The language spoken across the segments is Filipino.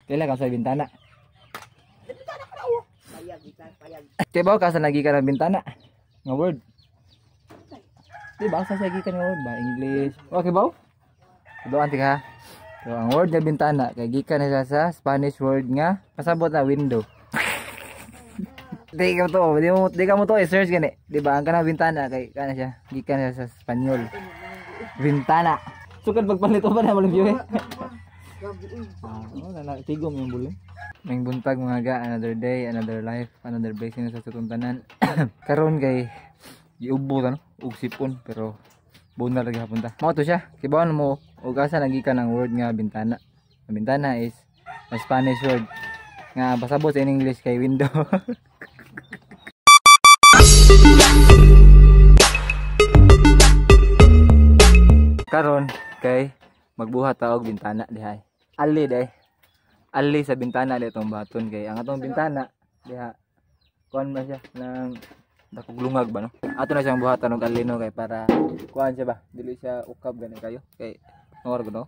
Kailan ka sa bintana? Bintana ka na oh. Payag ikan, payag. Kaya ba ka sa nagikan ng bintana? Nga word. Diba sa nagikan ng word ba? English. Okay ba? Doon antik ha. So ang word nga bintana kay gikan na sa Spanish word nga pasabot na window. Di ka mo to i-search gani. Di ba ang kanang bintana kay kana siya gikan na sa Espanyol. Bintana. Sukad magpalito pa na mo view eh. Tigom yung bulo. May buntag mga ga, another day, another life, another blessing sa tutuntanan. Karon kay giubo ta no, ug sipon pero bunar lagi hapunta. Mao to siya. Kibawan mo ug asa nagikan ang word nga bintana. Ang bintana is a Spanish word nga pasabot sa English kay window. Karon kay magbuhat ta og bintana dihay. Ali day. Ali sa bintana di itong baton kay ang atong bintana diha kuan ba siya nang dakog lungag ba no. Ato na siyang buhatan og alino kay para kuan siya ba dili siya ukab gani kayo kay ngor ko no.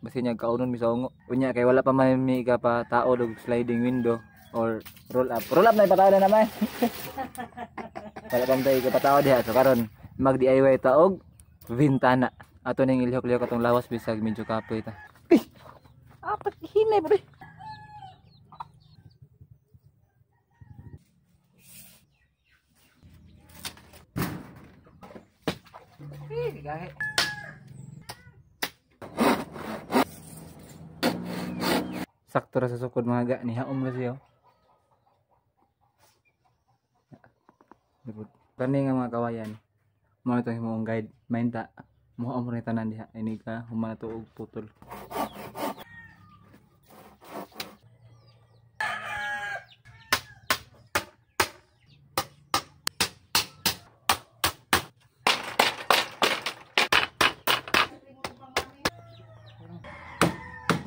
Basi niya kaunon mi sa ungo. Unya kay wala pa man mi ka pa taod og sliding window or roll up. Roll up na ipataod na naman. Wala pa tay ipataod diha so karon mag DIY ta og bintana. Ato ning ilihok-lihok atong lawas bisag medyo kapoy ta. Apat hinay pre. Gahe. Sakto ra sa sukod mga ga ni haom ra siya. Kani nga mga kawayan. Mao ito imong guide mainta. Mo amo ni tanan diha ini ka humana to og putol.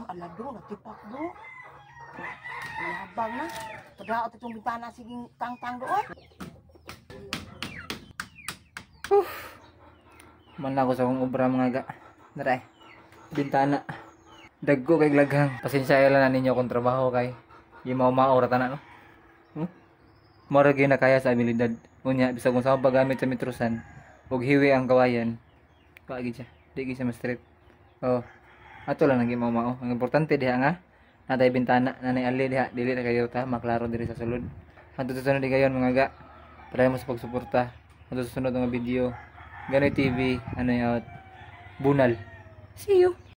Ala bro, natipak bro. Labang na. Padaot itong bintana siging tang-tang doon. Man ako sa akong obra mga ga. Naray. Bintana. Dagko kay laghang. Pasensya lang na ninyo akong trabaho kay di mao-mao ra tanan no. Mora gyud na kaya sa abilidad. Unya bisag kung sa paggamit sa metrosan ug hiwi ang kawayan. Kaagi siya. Di gyud siya ma-straight. Oh. Ato lang naging mao-mao. Ang importante diha nga natay bintana nanay ali diha dili na kayo ta maklaro diri sa sulod. Adto sunod di gayon mga ga. Para mo sa pagsuporta. Adto sunod nga video. Ganoy TV, ano yun, Bunal. See you!